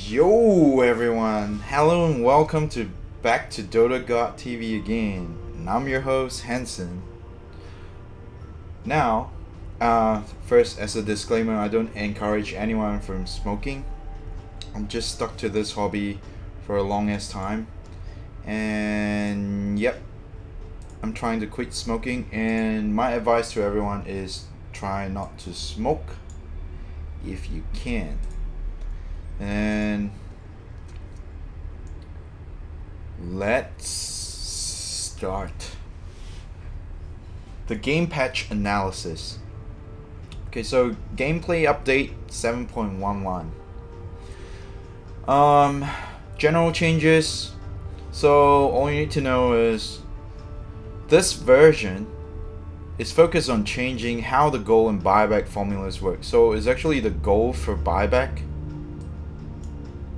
Yo everyone, hello and welcome to back to DotaGodTV again. And I'm your host Hanson. Now, first as a disclaimer, I don't encourage anyone from smoking. I'm just stuck to this hobby for a longest time, and yep, I'm trying to quit smoking. And my advice to everyone is try not to smoke if you can. And let's start the game patch analysis. Okay, so gameplay update 7.11. General changes. So all you need to know is this version is focused on changing how the goal and buyback formulas work. So it's actually the goal for buyback,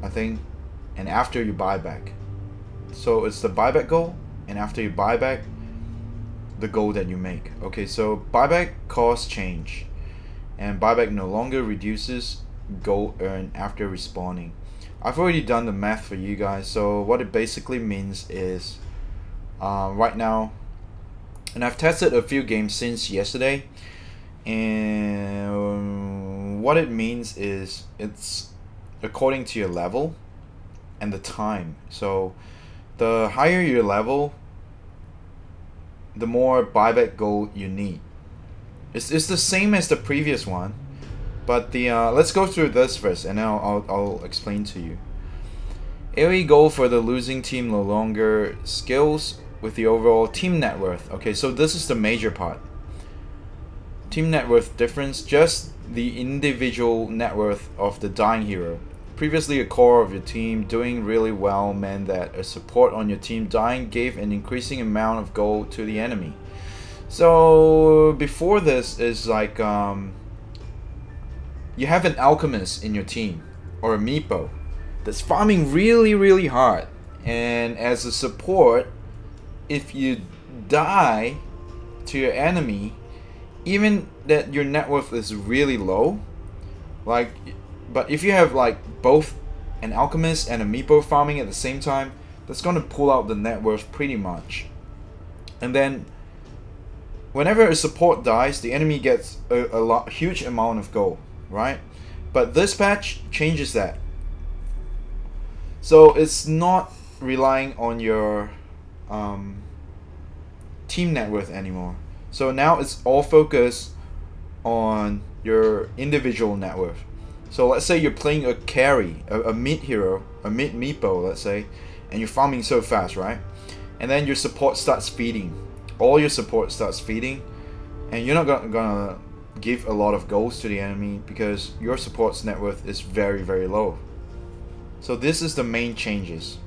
I think, and after you buy back. So it's the buyback goal, and after you buy back, the goal that you make. Okay, so buyback costs change, and buyback no longer reduces gold earned after respawning. I've already done the math for you guys. So what it basically means is right now, and I've tested a few games since yesterday, and what it means is it's according to your level and the time. So the higher your level, the more buyback gold you need. It's the same as the previous one, but the let's go through this first, and then I'll explain to you. AoE goal for the losing team no longer scales with the overall team net worth. Okay, so this is the major part. Team net worth difference, just the individual net worth of the dying hero. Previously, a core of your team doing really well meant that a support on your team dying gave an increasing amount of gold to the enemy. So before this is like you have an alchemist in your team, or a meepo, that's farming really hard, and as a support, if you die to your enemy, even that your net worth is really low, like, but if you have like both an alchemist and a meepo farming at the same time, that's gonna pull out the net worth pretty much. And then whenever a support dies, the enemy gets a huge amount of gold, right? But this patch changes that. So it's not relying on your team net worth anymore. So now it's all focused on your individual net worth. So let's say you're playing a carry, a mid hero, a mid meepo, let's say, and you're farming so fast, right? And then your support starts feeding. All your support starts feeding, and you're not gonna give a lot of golds to the enemy because your support's net worth is very low. So this is the main changes,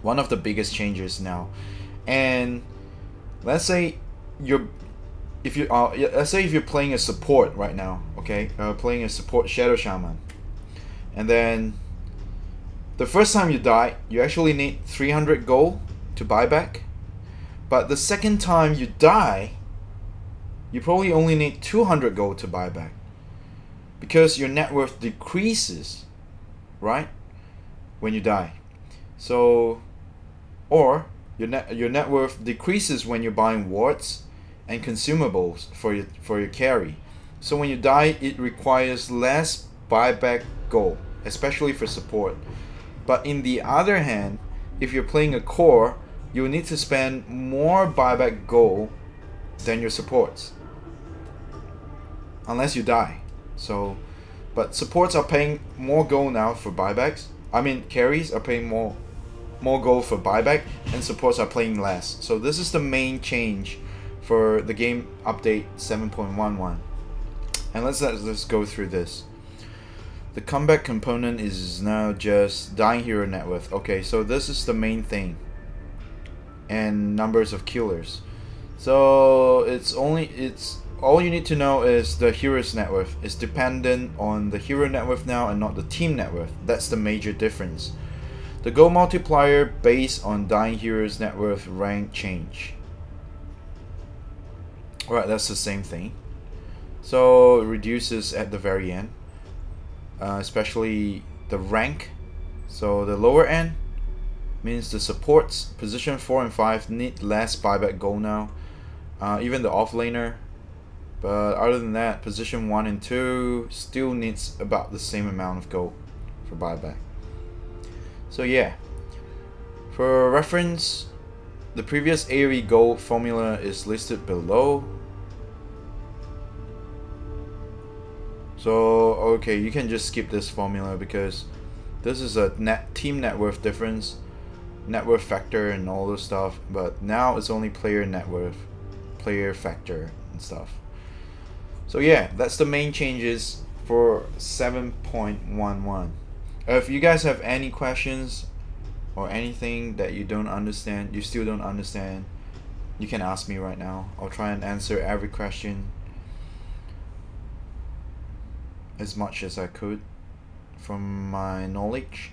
one of the biggest changes now. And let's say if you're playing a support right now, okay, playing a support Shadow Shaman, and then the first time you die, you actually need 300 gold to buy back, but the second time you die, you probably only need 200 gold to buy back, because your net worth decreases, right, when you die. So, or your net worth decreases when you're buying wards and consumables for your carry. So when you die, it requires less buyback gold, especially for support. But in the other hand, if you're playing a core, you will need to spend more buyback gold than your supports, unless you die. So, but supports are paying more gold now for buybacks. I mean, carries are paying more gold for buyback, and supports are paying less. So this is the main change for the game update 7.11. And let's go through this. The comeback component is now just dying hero net worth. Okay, so this is the main thing, and numbers of killers. So all you need to know is the hero's net worth is dependent on the hero net worth now, and not the team net worth. That's the major difference. The gold multiplier based on dying hero's net worth rank change. Alright, that's the same thing. So it reduces at the very end, especially the rank So the lower end means the supports position 4 and 5 need less buyback gold now, even the offlaner. But other than that, position 1 and 2 still needs about the same amount of gold for buyback. So yeah, for reference, the previous AoE gold formula is listed below. So okay, you can just skip this formula because this is a team net worth difference, net worth factor and all those stuff, but now it's only player net worth, player factor and stuff. So yeah, that's the main changes for 7.11. If you guys have any questions or anything that you don't understand, you still don't understand, you can ask me right now. I'll try and answer every question as much as I could from my knowledge.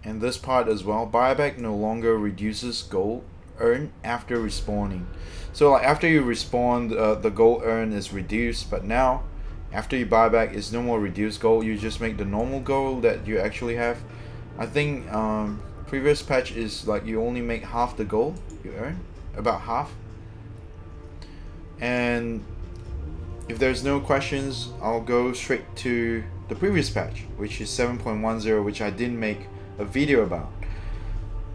And this part as well, buyback no longer reduces gold earned after respawning. So like after you respawn, the gold earned is reduced, but now after you buy back, it's no more reduced gold. You just make the normal gold that you actually have. I think previous patch is like you only make half the gold you earn, about half. And if there's no questions, I'll go straight to the previous patch, which is 7.10, which I didn't make a video about.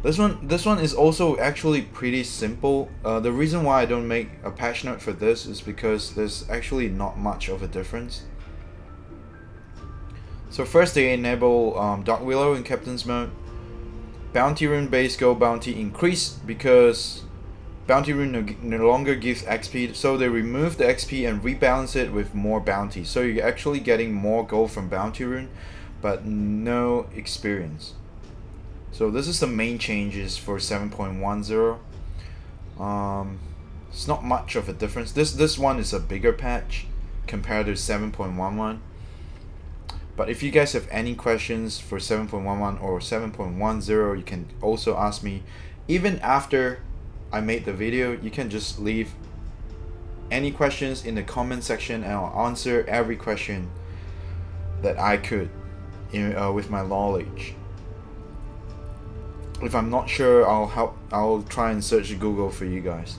This one is also actually pretty simple. The reason why I don't make a patch note for this is because there's actually not much of a difference. So first, they enable Dark Willow in Captain's mode. Bounty rune base gold bounty increase because bounty rune no longer gives XP, so they remove the XP and rebalance it with more bounty. So you're actually getting more gold from bounty rune, but no experience. So this is the main changes for 7.10. It's not much of a difference. This one is a bigger patch compared to 7.11. But if you guys have any questions for 7.11 or 7.10, you can also ask me. Even after I made the video, you can just leave any questions in the comment section and I'll answer every question that I could with my knowledge. If I'm not sure, I'll try and search Google for you guys.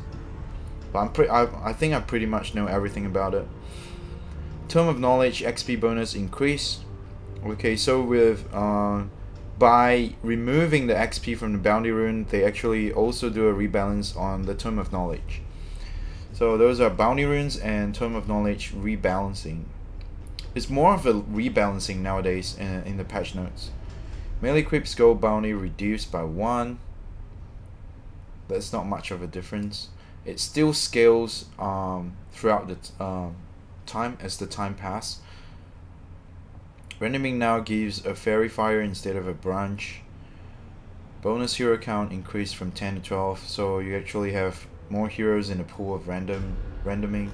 But I think I pretty much know everything about it. Tome of Knowledge XP bonus increase. Okay, so with by removing the XP from the bounty rune, they actually also do a rebalance on the Tome of Knowledge. So those are bounty runes and Tome of Knowledge rebalancing. It's more of a rebalancing nowadays in the patch notes. Melee creeps gold bounty reduced by 1. That's not much of a difference. It still scales throughout the time as the time passes. Randoming now gives a fairy fire instead of a branch. Bonus hero count increased from 10 to 12, so you actually have more heroes in the pool of randoming.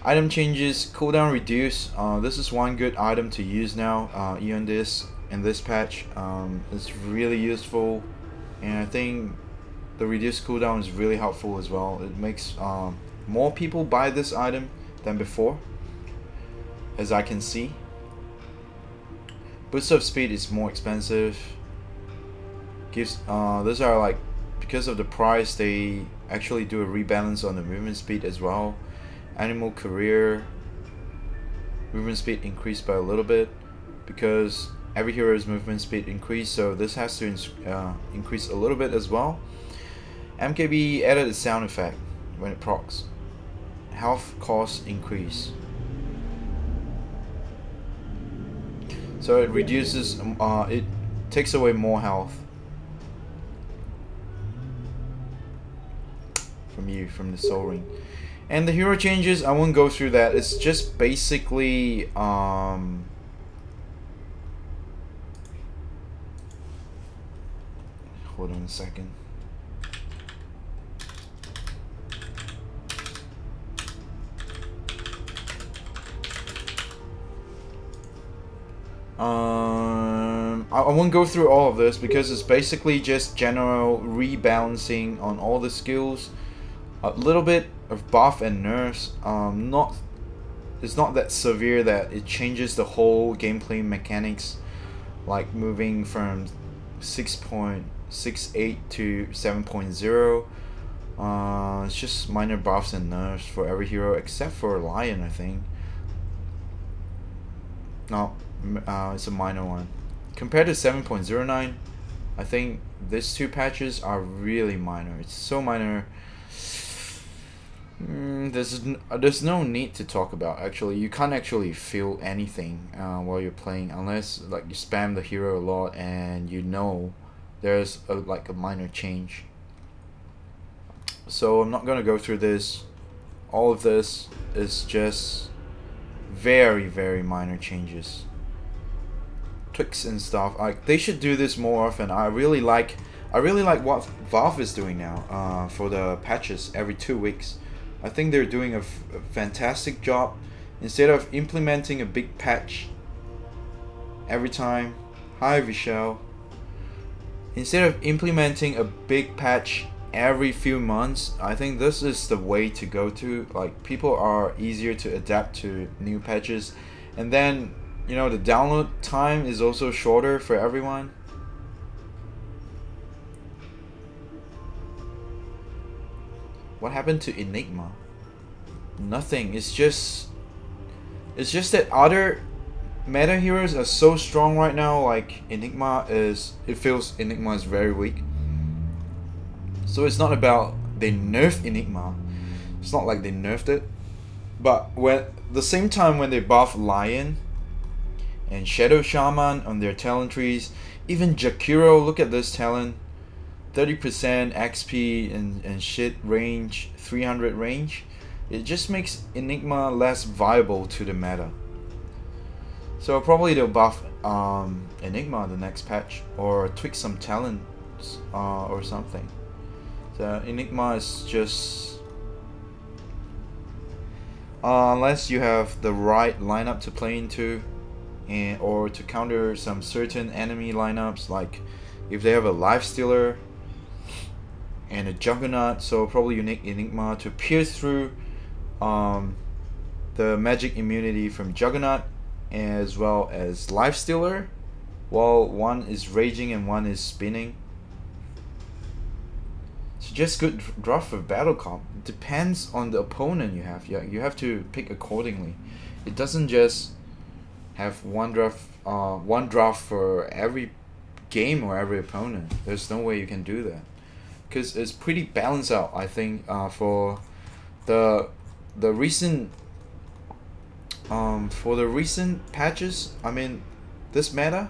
Item changes, cooldown reduce. This is one good item to use now. Eon this in this patch. It's really useful, and I think the reduced cooldown is really helpful as well. It makes more people buy this item than before, as I can see. Boost of speed is more expensive. Gives those are like, because of the price, they actually do a rebalance on the movement speed as well. Animal career movement speed increased by a little bit because every hero's movement speed increased, so this has to increase a little bit as well. MKB added a sound effect when it procs. Health cost increase. So it reduces, it takes away more health from you, from the soul ring. And the hero changes, I won't go through that. It's just basically hold on a second. I won't go through all of this because it's basically just general rebalancing on all the skills, a little bit of buff and nerfs. It's not that severe that it changes the whole gameplay mechanics, like moving from 6.68 to 7.0. It's just minor buffs and nerfs for every hero except for Lion, I think. No, it's a minor one. Compared to 7.09, I think these two patches are really minor. It's so minor. There's no need to talk about. Actually, you can't actually feel anything while you're playing unless like you spam the hero a lot and you know there's like a minor change. So I'm not gonna go through this. All of this is just very minor changes, tweaks and stuff. Like they should do this more often. I really like what Valve is doing now for the patches every 2 weeks. I think they're doing a fantastic job. Instead of implementing a big patch every time, hi Vishal. Instead of implementing a big patch every few months, I think this is the way to go to. Like people are easier to adapt to new patches, and then you know the download time is also shorter for everyone. What happened to Enigma? Nothing. It's just that other meta heroes are so strong right now. Like Enigma is, it feels Enigma is very weak. So it's not about they nerfed Enigma. It's not like they nerfed it. But when the same time when they buff Lion and Shadow Shaman on their talent trees, even Jakiro, look at this talent. 30% XP and shit range, 300 range. It just makes Enigma less viable to the meta. So probably they'll buff Enigma the next patch or tweak some talents or something. So Enigma is just unless you have the right lineup to play into, or to counter some certain enemy lineups, like if they have a life stealer and a Juggernaut, so probably you need Enigma to pierce through the magic immunity from Juggernaut as well as Lifestealer, while one is raging and one is spinning. So just good draft for battle comp. Depends on the opponent you have. Yeah, you have to pick accordingly. It doesn't just have one draft for every game or every opponent. There's no way you can do that, because it's pretty balanced out. I think for the recent patches, I mean this meta,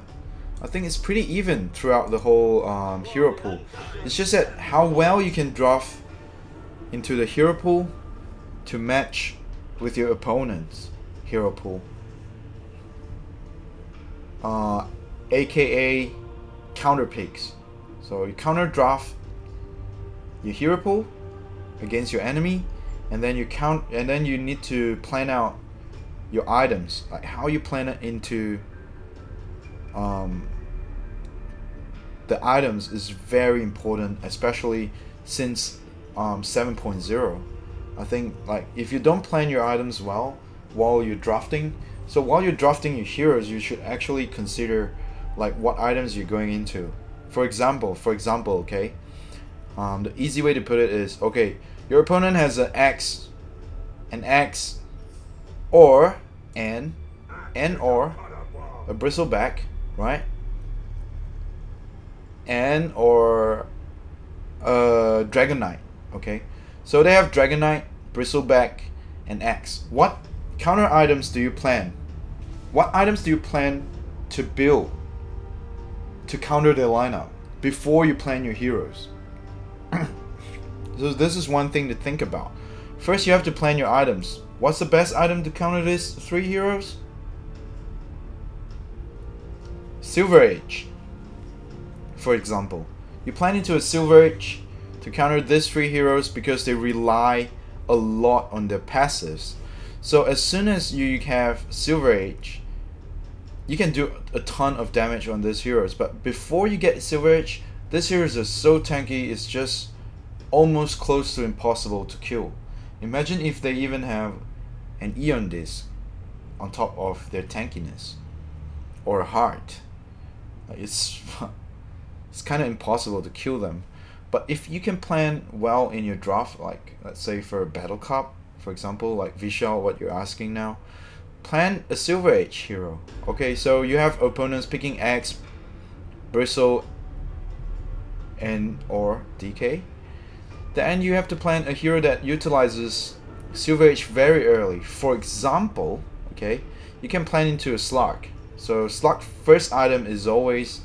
I think it's pretty even throughout the whole hero pool. It's just that how well you can draft into the hero pool to match with your opponent's hero pool, aka counter picks. So you counter draft your hero pool against your enemy, and then you need to plan out your items, like how you plan it into the items is very important, especially since 7.0. I think like if you don't plan your items well while you're drafting, so while you're drafting your heroes, you should actually consider like what items you're going into. For example, okay, the easy way to put it is, okay, your opponent has an X, or an or a bristleback, right? And or a Dragon Knight. Okay, so they have Dragon Knight, bristleback, and X. What counter items do you plan? What items do you plan to build to counter their lineup before you plan your heroes? So this is one thing to think about. First, you have to plan your items. What's the best item to counter these 3 heroes? Silver Age, for example. You plan into a Silver Age to counter these 3 heroes because they rely a lot on their passives. So as soon as you have Silver Age, you can do a ton of damage on these heroes, but before you get Silver Age, these heroes are so tanky, it's just almost close to impossible to kill. Imagine if they even have an Eon Disc on top of their tankiness, or a heart. It's kind of impossible to kill them. But if you can plan well in your draft, like let's say for a Battle Cup, for example, like Vishal, what you're asking now, plan a Silver Age hero. Okay, so you have opponents picking X, Bristle, and or DK. Then you have to plan a hero that utilizes Silver Age very early. For example, okay, you can plan into a Slug. So Slug first item is always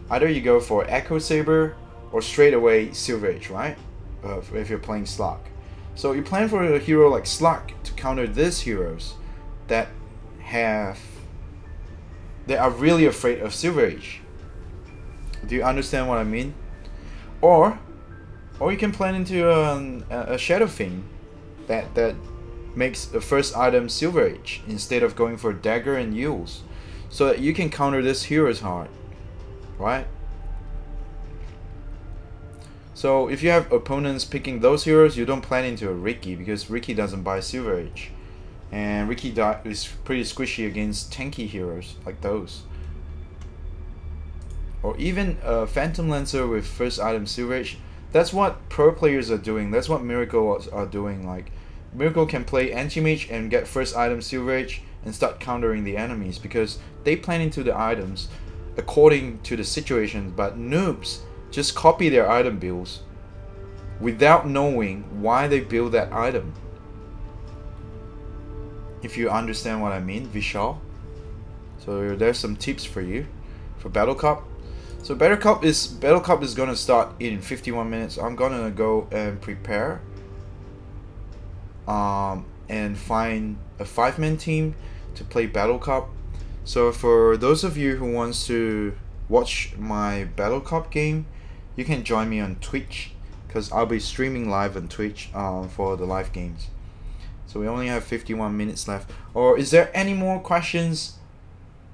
either you go for Echo Saber or straight away Silver Age, right? If you're playing Slug. So you plan for a hero like Slug to counter these heroes that are really afraid of Silver Age. Do you understand what I mean? Or you can plan into a Shadow Fiend that makes the first item Silver Age instead of going for Dagger and Yules, so that you can counter this hero's hard, right? So if you have opponents picking those heroes, you don't plan into a Riki, because Riki doesn't buy Silver Age, and Riki is pretty squishy against tanky heroes like those. Or even a Phantom Lancer with first item Silver Age. That's what pro players are doing. That's what Miracle are doing. Like Miracle can play Anti-Mage and get first item Silver Age and start countering the enemies, because they plan into the items according to the situation. But noobs just copy their item builds without knowing why they build that item. If you understand what I mean, Vishal. So there's some tips for you for Battle Cup. So Battle Cup is gonna start in 51 minutes. I'm gonna go and prepare and find a 5-man team to play Battle Cup. So for those of you who wants to watch my Battle Cup game, you can join me on Twitch, because I'll be streaming live on Twitch for the live games. So we only have 51 minutes left. Or is there any more questions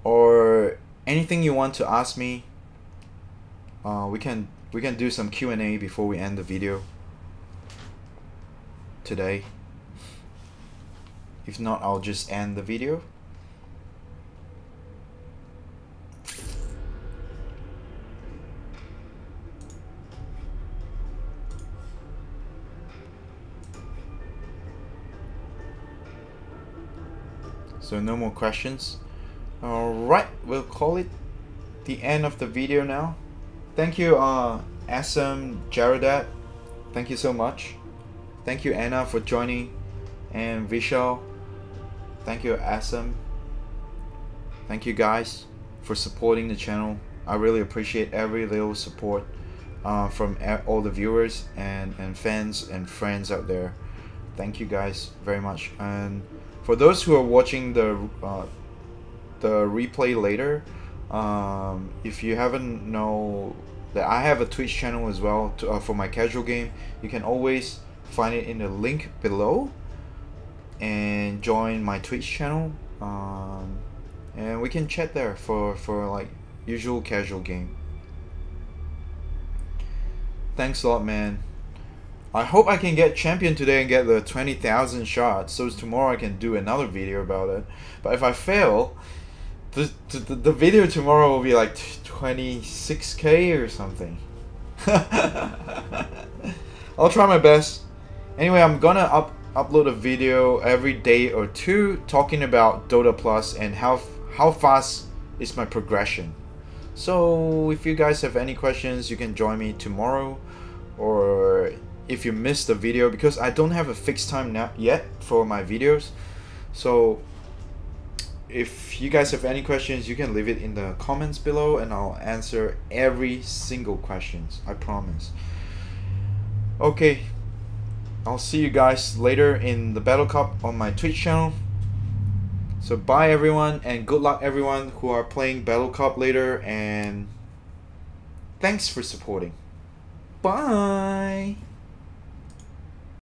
or anything you want to ask me? We can do some Q&A before we end the video today. If not, I'll just end the video. So no more questions. Alright, we'll call it the end of the video now. Thank you Asam Jaradat. Thank you so much. Thank you Anna for joining, and Vishal. Thank you Asam. Thank you guys for supporting the channel. I really appreciate every little support from all the viewers and fans and friends out there. Thank you guys very much. And for those who are watching the replay later, if you haven't know that I have a Twitch channel as well for my casual game, you can always find it in the link below and join my Twitch channel, and we can chat there for like usual casual game. Thanks a lot, man. I hope I can get champion today and get the 20,000 shots, so tomorrow I can do another video about it. But if I fail, the video tomorrow will be like 26k or something. I'll try my best. Anyway, I'm gonna upload a video every day or two talking about Dota Plus and how fast is my progression. So if you guys have any questions, you can join me tomorrow, or if you missed the video, because I don't have a fixed time now yet for my videos. So if you guys have any questions, you can leave it in the comments below and I'll answer every single questions, I promise. Okay, I'll see you guys later in the Battle Cup on my Twitch channel. So bye everyone, and good luck everyone who are playing Battle Cup later, and thanks for supporting. Bye.